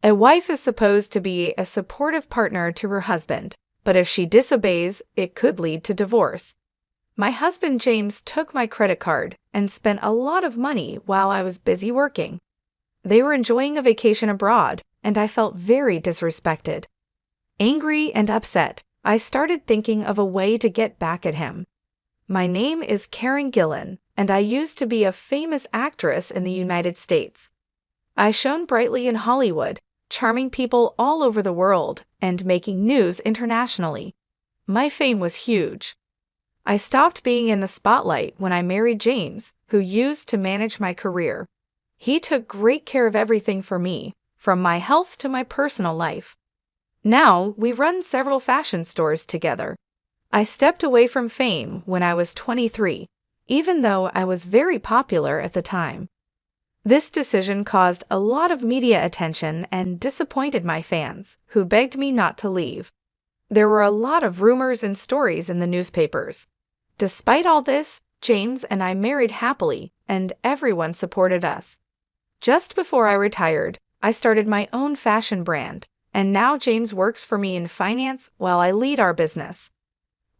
A wife is supposed to be a supportive partner to her husband, but if she disobeys, it could lead to divorce. My husband James took my credit card and spent a lot of money while I was busy working. They were enjoying a vacation abroad, and I felt very disrespected. Angry and upset, I started thinking of a way to get back at him. My name is Karen Gillan, and I used to be a famous actress in the United States. I shone brightly in Hollywood, charming people all over the world and making news internationally. My fame was huge. I stopped being in the spotlight when I married James, who used to manage my career. He took great care of everything for me, from my health to my personal life. Now, we run several fashion stores together. I stepped away from fame when I was 23, even though I was very popular at the time. This decision caused a lot of media attention and disappointed my fans, who begged me not to leave. There were a lot of rumors and stories in the newspapers. Despite all this, James and I married happily, and everyone supported us. Just before I retired, I started my own fashion brand, and now James works for me in finance while I lead our business.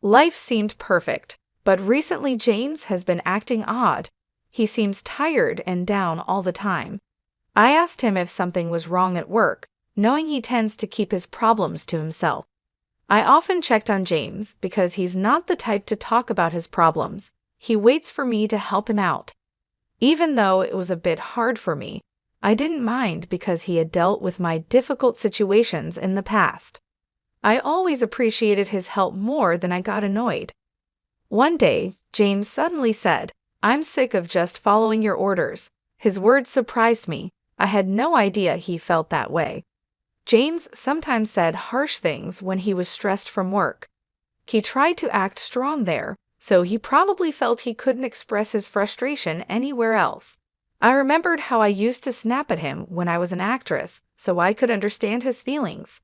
Life seemed perfect, but recently James has been acting odd. He seems tired and down all the time. I asked him if something was wrong at work, knowing he tends to keep his problems to himself. I often checked on James because he's not the type to talk about his problems. He waits for me to help him out. Even though it was a bit hard for me, I didn't mind because he had dealt with my difficult situations in the past. I always appreciated his help more than I got annoyed. One day, James suddenly said, "I'm sick of just following your orders." His words surprised me. I had no idea he felt that way. James sometimes said harsh things when he was stressed from work. He tried to act strong there, so he probably felt he couldn't express his frustration anywhere else. I remembered how I used to snap at him when I was an actress, so I could understand his feelings.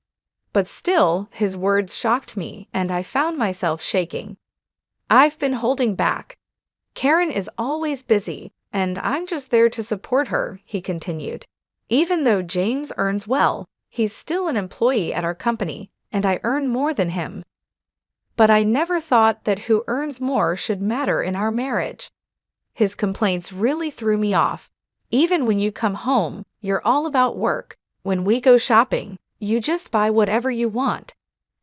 But still, his words shocked me, and I found myself shaking. I've been holding back. Karen is always busy, and I'm just there to support her, he continued. Even though James earns well, he's still an employee at our company, and I earn more than him. But I never thought that who earns more should matter in our marriage. His complaints really threw me off. Even when you come home, you're all about work. When we go shopping, you just buy whatever you want.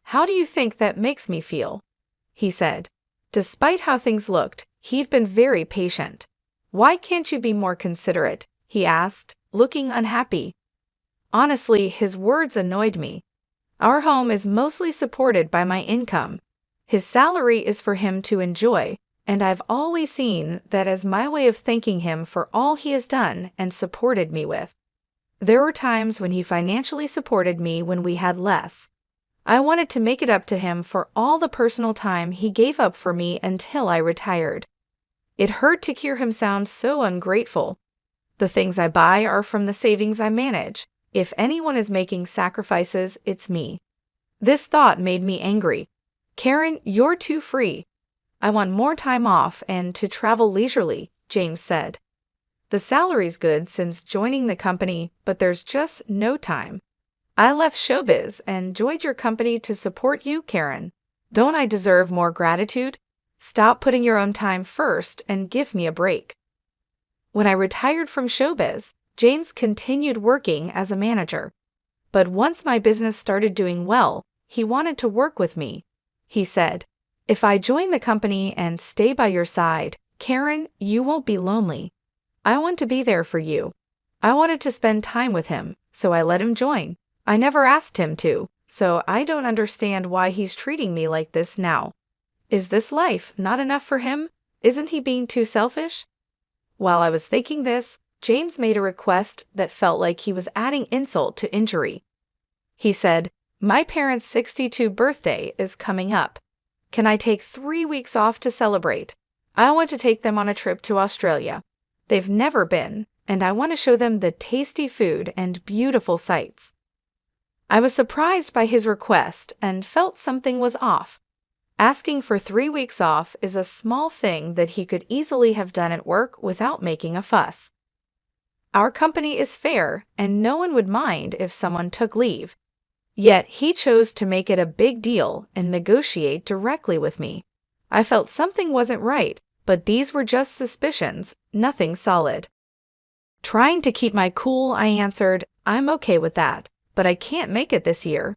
How do you think that makes me feel? He said. Despite how things looked, he'd been very patient. Why can't you be more considerate? He asked, looking unhappy. Honestly, his words annoyed me. Our home is mostly supported by my income. His salary is for him to enjoy, and I've always seen that as my way of thanking him for all he has done and supported me with. There were times when he financially supported me when we had less. I wanted to make it up to him for all the personal time he gave up for me until I retired. It hurt to hear him sound so ungrateful. The things I buy are from the savings I manage. If anyone is making sacrifices, it's me. This thought made me angry. Karen, you're too free. I want more time off and to travel leisurely, James said. The salary's good since joining the company, but there's just no time. I left showbiz and joined your company to support you, Karen. Don't I deserve more gratitude? Stop putting your own time first and give me a break. When I retired from showbiz, James continued working as a manager. But once my business started doing well, he wanted to work with me. He said, "If I join the company and stay by your side, Karen, you won't be lonely. I want to be there for you." I wanted to spend time with him, so I let him join. I never asked him to, so I don't understand why he's treating me like this now. Is this life not enough for him? Isn't he being too selfish? While I was thinking this, James made a request that felt like he was adding insult to injury. He said, "My parents' 62th birthday is coming up. Can I take 3 weeks off to celebrate? I want to take them on a trip to Australia. They've never been, and I want to show them the tasty food and beautiful sights." I was surprised by his request and felt something was off. Asking for 3 weeks off is a small thing that he could easily have done at work without making a fuss. Our company is fair, and no one would mind if someone took leave. Yet he chose to make it a big deal and negotiate directly with me. I felt something wasn't right, but these were just suspicions, nothing solid. Trying to keep my cool, I answered, I'm okay with that, but I can't make it this year.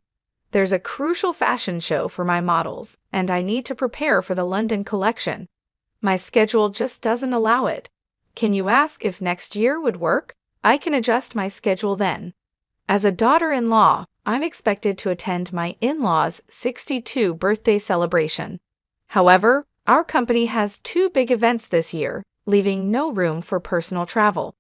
There's a crucial fashion show for my models, and I need to prepare for the London collection. My schedule just doesn't allow it. Can you ask if next year would work? I can adjust my schedule then. As a daughter-in-law, I'm expected to attend my in-laws' 62 birthday celebration. However, our company has 2 big events this year, leaving no room for personal travel.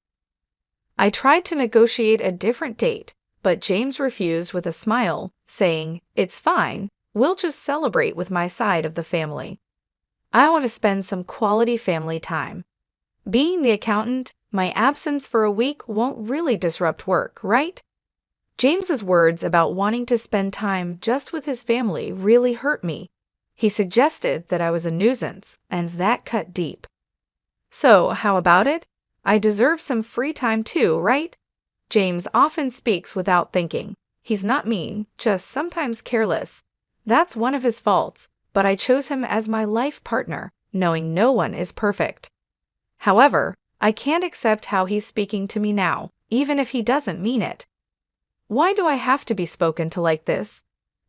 I tried to negotiate a different date, but James refused with a smile, saying, It's fine, we'll just celebrate with my side of the family. I want to spend some quality family time. Being the accountant, my absence for a week won't really disrupt work, right? James's words about wanting to spend time just with his family really hurt me. He suggested that I was a nuisance, and that cut deep. So, how about it? I deserve some free time too, right? James often speaks without thinking. He's not mean, just sometimes careless. That's one of his faults, but I chose him as my life partner, knowing no one is perfect. However, I can't accept how he's speaking to me now, even if he doesn't mean it. Why do I have to be spoken to like this?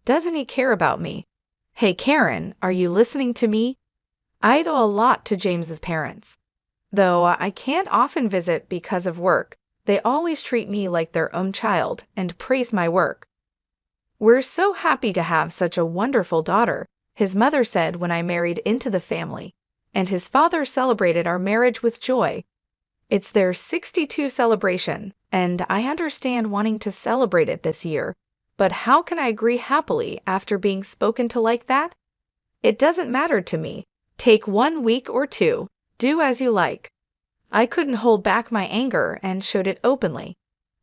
Doesn't he care about me? Hey Karen, are you listening to me? I owe a lot to James's parents. Though I can't often visit because of work, they always treat me like their own child and praise my work. We're so happy to have such a wonderful daughter, his mother said when I married into the family, and his father celebrated our marriage with joy. It's their 62 celebration, and I understand wanting to celebrate it this year, but how can I agree happily after being spoken to like that? It doesn't matter to me. Take 1 week or 2. Do as you like. I couldn't hold back my anger and showed it openly.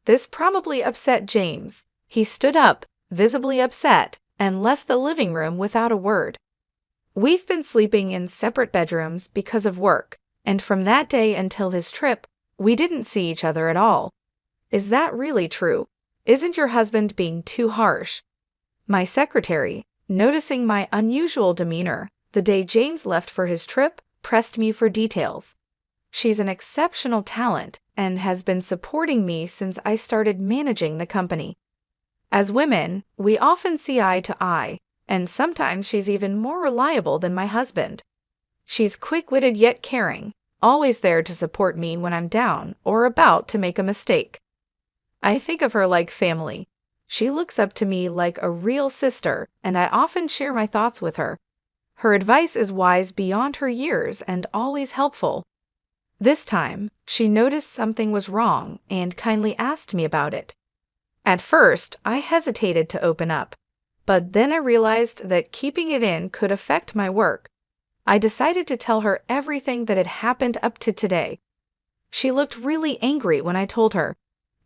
This probably upset James. He stood up, visibly upset, and left the living room without a word. We've been sleeping in separate bedrooms because of work, and from that day until his trip, we didn't see each other at all. Is that really true? Isn't your husband being too harsh? My secretary, noticing my unusual demeanor the day James left for his trip, pressed me for details. She's an exceptional talent and has been supporting me since I started managing the company. As women, we often see eye to eye, and sometimes she's even more reliable than my husband. She's quick-witted yet caring, always there to support me when I'm down or about to make a mistake. I think of her like family. She looks up to me like a real sister, and I often share my thoughts with her. Her advice is wise beyond her years and always helpful. This time, she noticed something was wrong and kindly asked me about it. At first, I hesitated to open up, but then I realized that keeping it in could affect my work. I decided to tell her everything that had happened up to today. She looked really angry when I told her.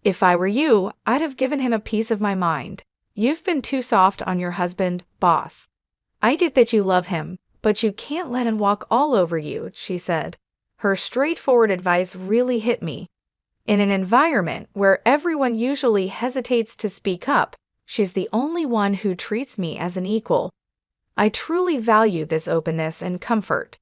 If I were you, I'd have given him a piece of my mind. You've been too soft on your husband, boss. I get that you love him, but you can't let him walk all over you, she said. Her straightforward advice really hit me. In an environment where everyone usually hesitates to speak up, she's the only one who treats me as an equal. I truly value this openness and comfort.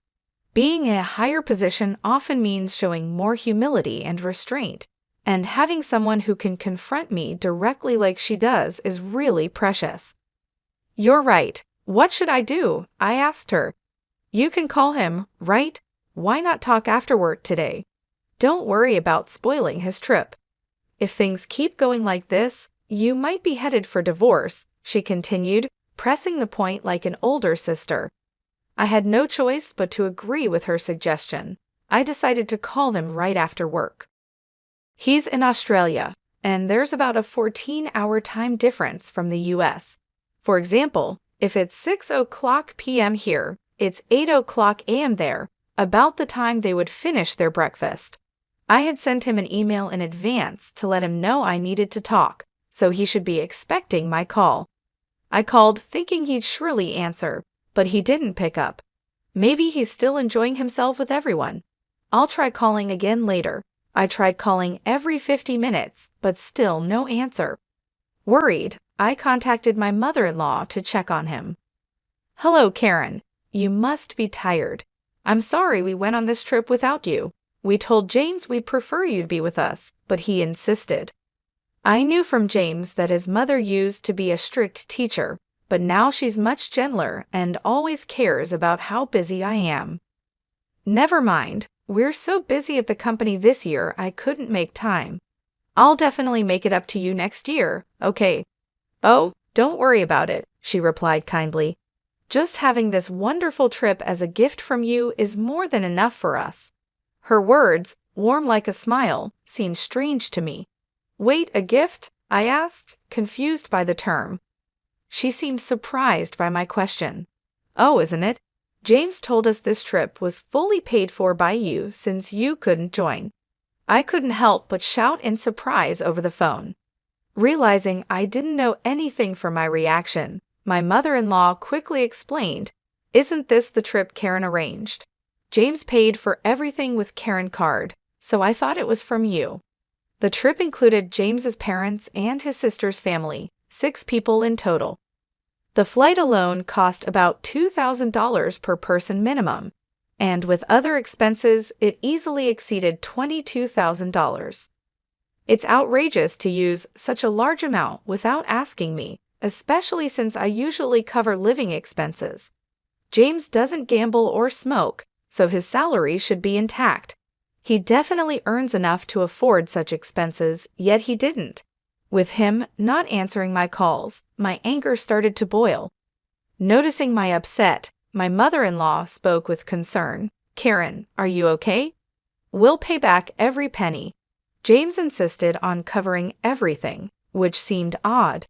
Being in a higher position often means showing more humility and restraint, and having someone who can confront me directly like she does is really precious. You're right. What should I do? I asked her. You can call him, right? Why not talk afterward today? Don't worry about spoiling his trip. If things keep going like this, you might be headed for divorce, she continued, pressing the point like an older sister. I had no choice but to agree with her suggestion. I decided to call him right after work. He's in Australia, and there's about a 14-hour time difference from the US. For example, if it's 6:00 p.m. here, it's 8:00 a.m. there, about the time they would finish their breakfast. I had sent him an email in advance to let him know I needed to talk, so he should be expecting my call. I called thinking he'd surely answer, but he didn't pick up. Maybe he's still enjoying himself with everyone. I'll try calling again later. I tried calling every 50 minutes, but still no answer. Worried, I contacted my mother-in-law to check on him. "Hello, Karen. You must be tired. I'm sorry we went on this trip without you. We told James we'd prefer you to be with us, but he insisted." I knew from James that his mother used to be a strict teacher, but now she's much gentler and always cares about how busy I am. "Never mind. We're so busy at the company this year I couldn't make time. I'll definitely make it up to you next year, okay?" "Oh, don't worry about it," she replied kindly. "Just having this wonderful trip as a gift from you is more than enough for us." Her words, warm like a smile, seemed strange to me. "Wait, a gift?" I asked, confused by the term. She seemed surprised by my question. "Oh, isn't it? James told us this trip was fully paid for by you since you couldn't join." I couldn't help but shout in surprise over the phone. Realizing I didn't know anything from my reaction, my mother-in-law quickly explained, "Isn't this the trip Karen arranged? James paid for everything with Karen card, so I thought it was from you." The trip included James's parents and his sister's family, 6 people in total. The flight alone cost about $2,000 per person minimum, and with other expenses, it easily exceeded $22,000. It's outrageous to use such a large amount without asking me, especially since I usually cover living expenses. James doesn't gamble or smoke, so his salary should be intact. He definitely earns enough to afford such expenses, yet he didn't. With him not answering my calls, my anger started to boil. Noticing my upset, my mother-in-law spoke with concern. "Karen, are you okay? We'll pay back every penny." James insisted on covering everything, which seemed odd.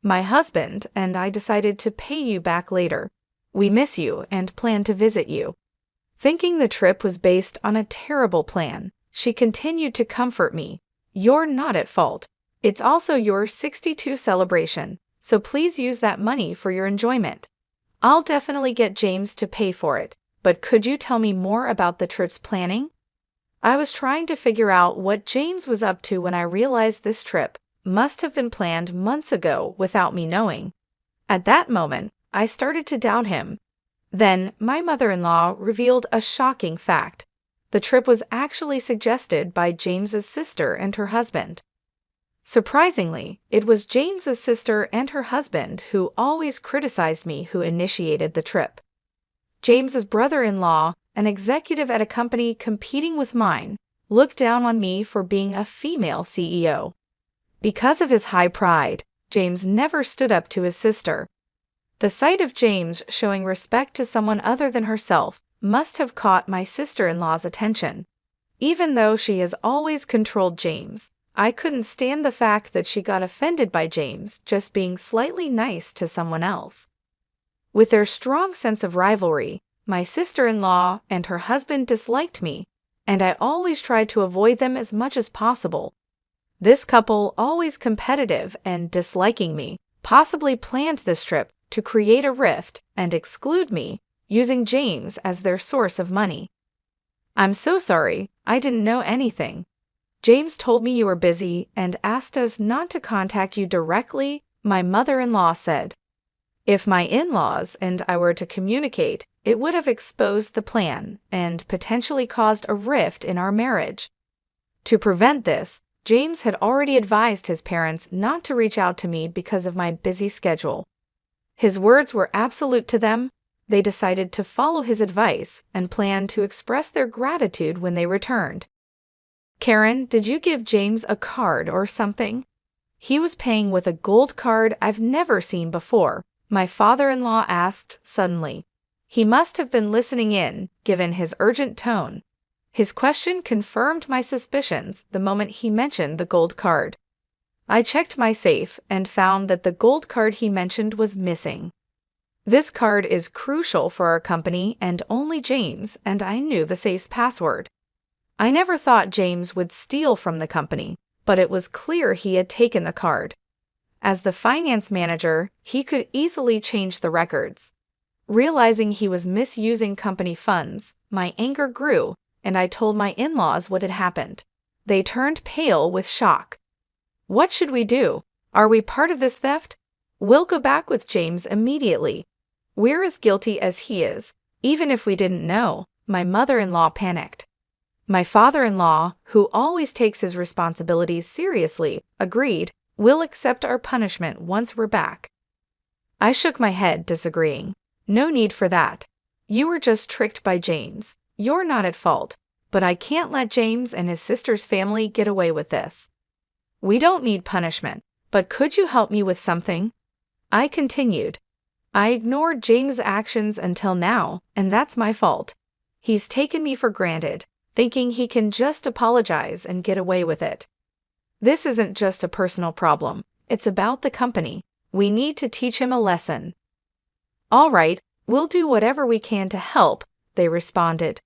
"My husband and I decided to pay you back later. We miss you and plan to visit you." Thinking the trip was based on a terrible plan, she continued to comfort me. "You're not at fault. It's also your 62 celebration, so please use that money for your enjoyment. I'll definitely get James to pay for it, but could you tell me more about the trip's planning?" I was trying to figure out what James was up to when I realized this trip must have been planned months ago without me knowing. At that moment, I started to doubt him. Then, my mother-in-law revealed a shocking fact. The trip was actually suggested by James's sister and her husband. Surprisingly, it was James's sister and her husband who always criticized me who initiated the trip. James's brother-in-law, an executive at a company competing with mine, looked down on me for being a female CEO. Because of his high pride, James never stood up to his sister. The sight of James showing respect to someone other than herself must have caught my sister-in-law's attention. Even though she has always controlled James, I couldn't stand the fact that she got offended by James just being slightly nice to someone else. With their strong sense of rivalry, my sister-in-law and her husband disliked me, and I always tried to avoid them as much as possible. This couple, always competitive and disliking me, possibly planned this trip to create a rift and exclude me, using James as their source of money. "I'm so sorry, I didn't know anything. James told me you were busy and asked us not to contact you directly," my mother-in-law said. If my in-laws and I were to communicate, it would have exposed the plan and potentially caused a rift in our marriage. To prevent this, James had already advised his parents not to reach out to me because of my busy schedule. His words were absolute to them. They decided to follow his advice and planned to express their gratitude when they returned. "Karen, did you give James a card or something?" "He was paying with a gold card I've never seen before," my father-in-law asked suddenly. He must have been listening in, given his urgent tone. His question confirmed my suspicions the moment he mentioned the gold card. I checked my safe and found that the gold card he mentioned was missing. This card is crucial for our company and only James, and I knew the safe's password. I never thought James would steal from the company, but it was clear he had taken the card. As the finance manager, he could easily change the records. Realizing he was misusing company funds, my anger grew, and I told my in-laws what had happened. They turned pale with shock. What should we do? Are we part of this theft? We'll go back with James immediately. We're as guilty as he is, even if we didn't know. My mother-in-law panicked. My father-in-law, who always takes his responsibilities seriously, agreed, we'll accept our punishment once we're back. I shook my head, disagreeing. No need for that. You were just tricked by James. You're not at fault. But I can't let James and his sister's family get away with this. We don't need punishment, but could you help me with something? I continued. I ignored James' actions until now, and that's my fault. He's taken me for granted, thinking he can just apologize and get away with it. This isn't just a personal problem. It's about the company. We need to teach him a lesson. All right, we'll do whatever we can to help, they responded.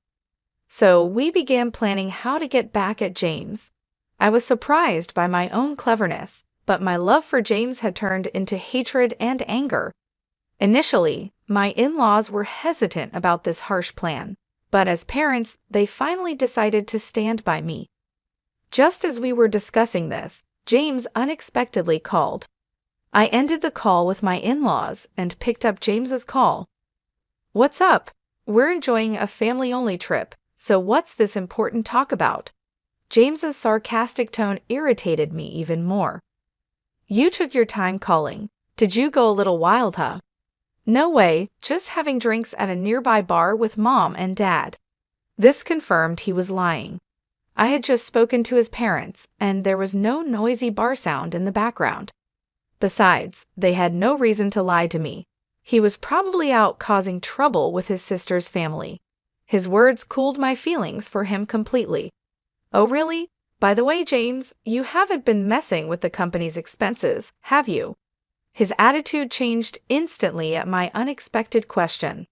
So we began planning how to get back at James. I was surprised by my own cleverness, but my love for James had turned into hatred and anger. Initially, my in-laws were hesitant about this harsh plan, but as parents, they finally decided to stand by me. Just as we were discussing this, James unexpectedly called. I ended the call with my in-laws and picked up James's call. What's up? We're enjoying a family-only trip, so what's this important talk about? James's sarcastic tone irritated me even more. You took your time calling. Did you go a little wild, huh? No way, just having drinks at a nearby bar with Mom and Dad. This confirmed he was lying. I had just spoken to his parents, and there was no noisy bar sound in the background. Besides, they had no reason to lie to me. He was probably out causing trouble with his sister's family. His words cooled my feelings for him completely. Oh really? By the way, James, you haven't been messing with the company's expenses, have you? His attitude changed instantly at my unexpected question.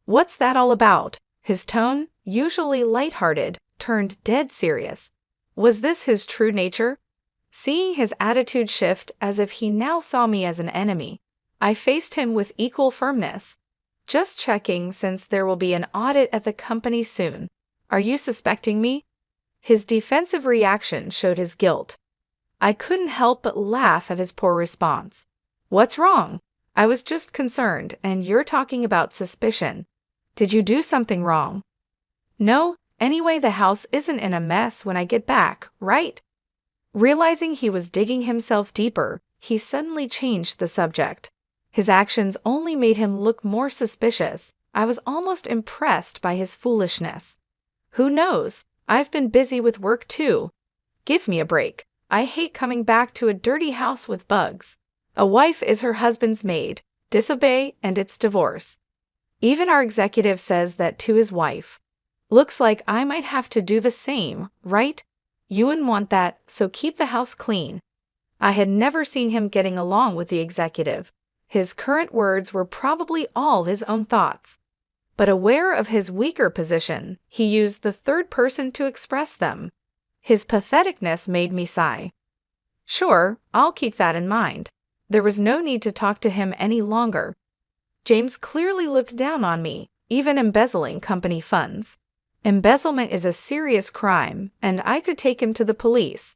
What's that all about? His tone, usually lighthearted, turned dead serious. Was this his true nature? Seeing his attitude shift as if he now saw me as an enemy, I faced him with equal firmness. Just checking, since there will be an audit at the company soon. Are you suspecting me? His defensive reaction showed his guilt. I couldn't help but laugh at his poor response. What's wrong? I was just concerned, and you're talking about suspicion. Did you do something wrong? No, anyway, the house isn't in a mess when I get back, right? Realizing he was digging himself deeper, he suddenly changed the subject. His actions only made him look more suspicious. I was almost impressed by his foolishness. Who knows? I've been busy with work too. Give me a break. I hate coming back to a dirty house with bugs. A wife is her husband's maid. Disobey and it's divorce. Even our executive says that to his wife. Looks like I might have to do the same, right? You wouldn't want that, so keep the house clean. I had never seen him getting along with the executive. His current words were probably all his own thoughts. But aware of his weaker position, he used the third person to express them. His patheticness made me sigh. Sure, I'll keep that in mind. There was no need to talk to him any longer. James clearly looked down on me, even embezzling company funds. Embezzlement is a serious crime, and I could take him to the police.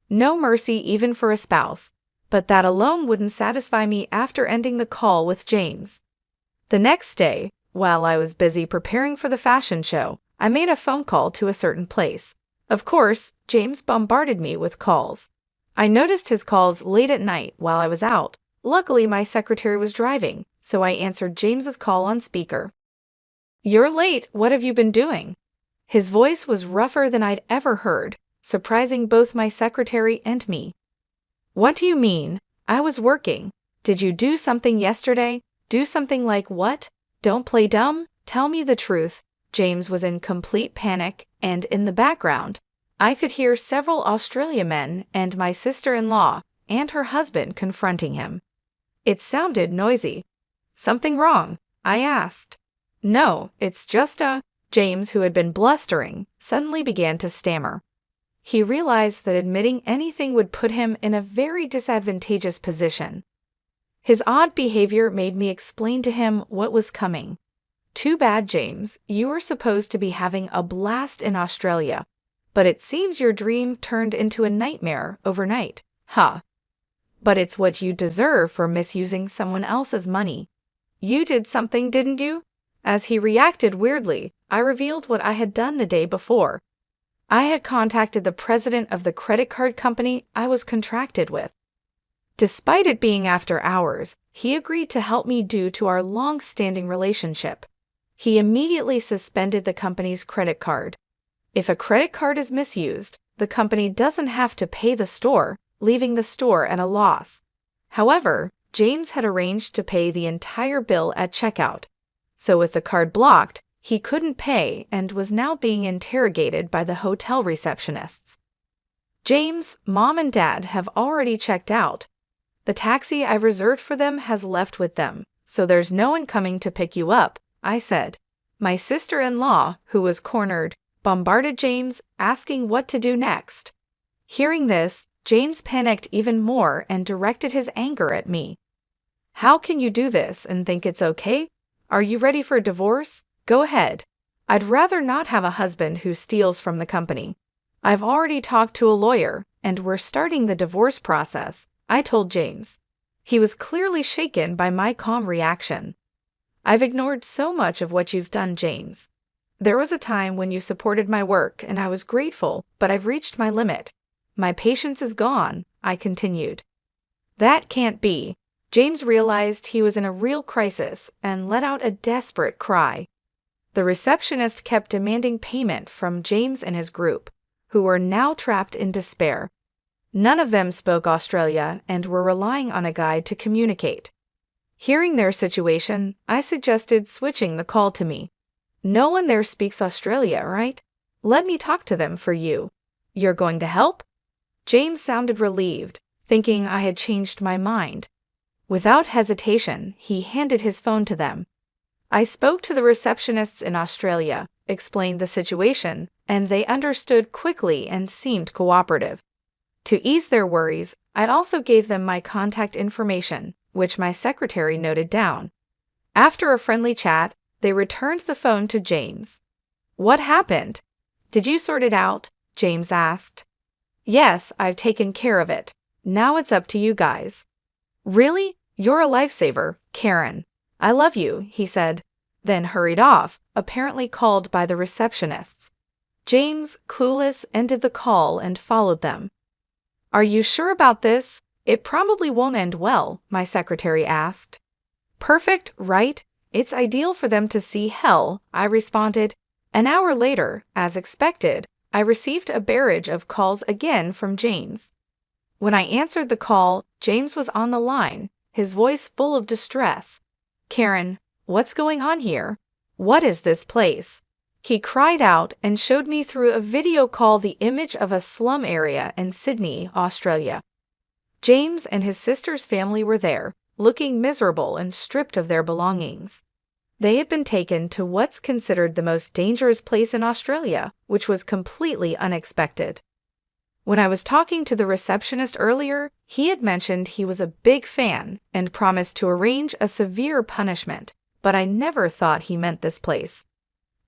No mercy even for a spouse, but that alone wouldn't satisfy me after ending the call with James. The next day, while I was busy preparing for the fashion show, I made a phone call to a certain place. Of course, James bombarded me with calls. I noticed his calls late at night while I was out. Luckily, my secretary was driving, so I answered James's call on speaker. You're late. What have you been doing? His voice was rougher than I'd ever heard, surprising both my secretary and me. What do you mean? I was working. Did you do something yesterday? Do something like what? Don't play dumb. Tell me the truth. James was in complete panic, and in the background, I could hear several Australia men and my sister-in-law and her husband confronting him. It sounded noisy. Something wrong? I asked. No, it's just James, who had been blustering, suddenly began to stammer. He realized that admitting anything would put him in a very disadvantageous position. His odd behavior made me explain to him what was coming. Too bad, James, you were supposed to be having a blast in Australia. But it seems your dream turned into a nightmare overnight. Huh. But it's what you deserve for misusing someone else's money. You did something, didn't you? As he reacted weirdly, I revealed what I had done the day before. I had contacted the president of the credit card company I was contracted with. Despite it being after hours, he agreed to help me due to our long-standing relationship. He immediately suspended the company's credit card. If a credit card is misused, the company doesn't have to pay the store, leaving the store at a loss. However, James had arranged to pay the entire bill at checkout. So with the card blocked, he couldn't pay and was now being interrogated by the hotel receptionists. James, Mom and Dad have already checked out. The taxi I reserved for them has left with them, so there's no one coming to pick you up, I said. My sister-in-law, who was cornered, bombarded James, asking what to do next. Hearing this, James panicked even more and directed his anger at me. How can you do this and think it's okay? Are you ready for divorce? Go ahead. I'd rather not have a husband who steals from the company. I've already talked to a lawyer, and we're starting the divorce process, I told James. He was clearly shaken by my calm reaction. I've ignored so much of what you've done, James. There was a time when you supported my work, and I was grateful, but I've reached my limit. My patience is gone, I continued. That can't be. James realized he was in a real crisis and let out a desperate cry. The receptionist kept demanding payment from James and his group, who were now trapped in despair. None of them spoke Australia and were relying on a guide to communicate. Hearing their situation, I suggested switching the call to me. No one there speaks Australia, right? Let me talk to them for you. You're going to help? James sounded relieved, thinking I had changed my mind. Without hesitation, he handed his phone to them. I spoke to the receptionists in Australia, explained the situation, and they understood quickly and seemed cooperative. To ease their worries, I also gave them my contact information, which my secretary noted down. After a friendly chat, they returned the phone to James. What happened? Did you sort it out? James asked. Yes, I've taken care of it. Now it's up to you guys. Really? You're a lifesaver, Karen. I love you, he said, then hurried off, apparently called by the receptionists. James, clueless, ended the call and followed them. Are you sure about this? It probably won't end well, my secretary asked. Perfect, right? It's ideal for them to see hell, I responded. An hour later, as expected, I received a barrage of calls again from James. When I answered the call, James was on the line, his voice full of distress. Karen, what's going on here? What is this place? He cried out and showed me through a video call the image of a slum area in Sydney, Australia. James and his sister's family were there, looking miserable and stripped of their belongings. They had been taken to what's considered the most dangerous place in Australia, which was completely unexpected. When I was talking to the receptionist earlier, he had mentioned he was a big fan and promised to arrange a severe punishment, but I never thought he meant this place.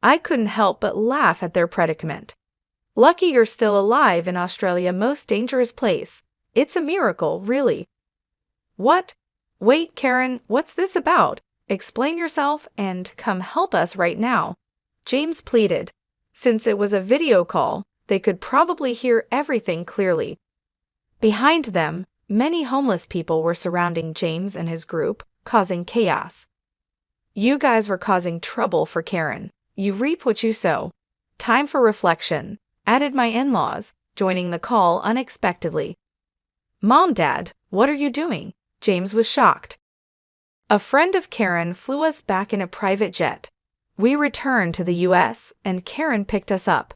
I couldn't help but laugh at their predicament. Lucky you're still alive in Australia's most dangerous place. It's a miracle, really. What? Wait, Karen, what's this about? Explain yourself and come help us right now, James pleaded. Since it was a video call, they could probably hear everything clearly. Behind them, many homeless people were surrounding James and his group, causing chaos. You guys were causing trouble for Karen. You reap what you sow. Time for reflection, added my in-laws, joining the call unexpectedly. Mom, Dad, what are you doing? James was shocked. A friend of Karen flew us back in a private jet. We returned to the U.S., and Karen picked us up.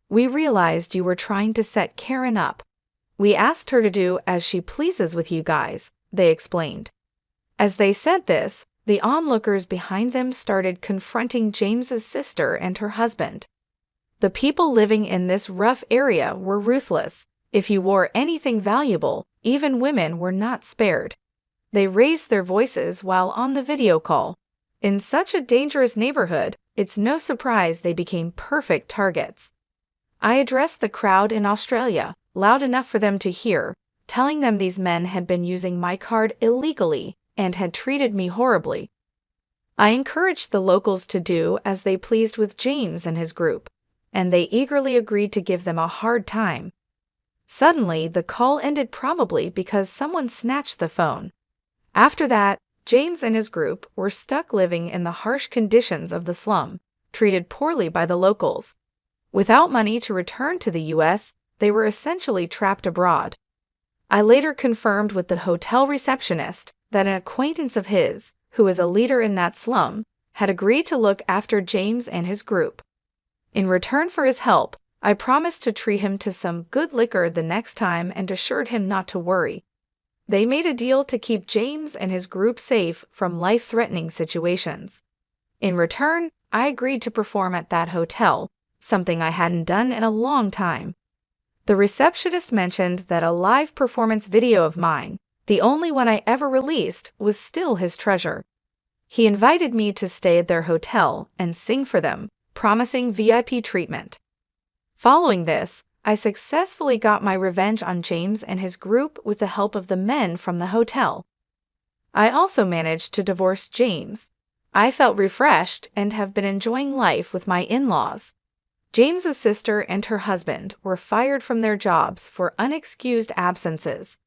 We realized you were trying to set Karen up. We asked her to do as she pleases with you guys, they explained. As they said this, the onlookers behind them started confronting James's sister and her husband. The people living in this rough area were ruthless. If you wore anything valuable, even women were not spared. They raised their voices while on the video call. In such a dangerous neighborhood, it's no surprise they became perfect targets. I addressed the crowd in Australia, loud enough for them to hear, telling them these men had been using my card illegally and had treated me horribly. I encouraged the locals to do as they pleased with James and his group, and they eagerly agreed to give them a hard time. Suddenly, the call ended, probably because someone snatched the phone. After that, James and his group were stuck living in the harsh conditions of the slum, treated poorly by the locals. Without money to return to the U.S., they were essentially trapped abroad. I later confirmed with the hotel receptionist that an acquaintance of his, who was a leader in that slum, had agreed to look after James and his group. In return for his help, I promised to treat him to some good liquor the next time and assured him not to worry. They made a deal to keep James and his group safe from life-threatening situations. In return, I agreed to perform at that hotel, something I hadn't done in a long time. The receptionist mentioned that a live performance video of mine, the only one I ever released, was still his treasure. He invited me to stay at their hotel and sing for them, promising VIP treatment. Following this, I successfully got my revenge on James and his group with the help of the men from the hotel. I also managed to divorce James. I felt refreshed and have been enjoying life with my in-laws. James's sister and her husband were fired from their jobs for unexcused absences.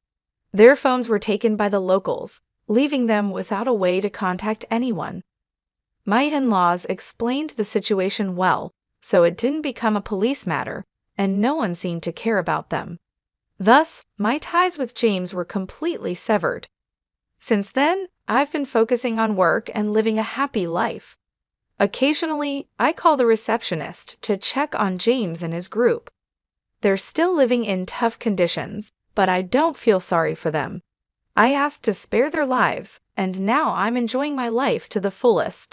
Their phones were taken by the locals, leaving them without a way to contact anyone. My in-laws explained the situation well, so it didn't become a police matter, and no one seemed to care about them. Thus, my ties with James were completely severed. Since then, I've been focusing on work and living a happy life. Occasionally, I call the receptionist to check on James and his group. They're still living in tough conditions, but I don't feel sorry for them. I asked to spare their lives, and now I'm enjoying my life to the fullest.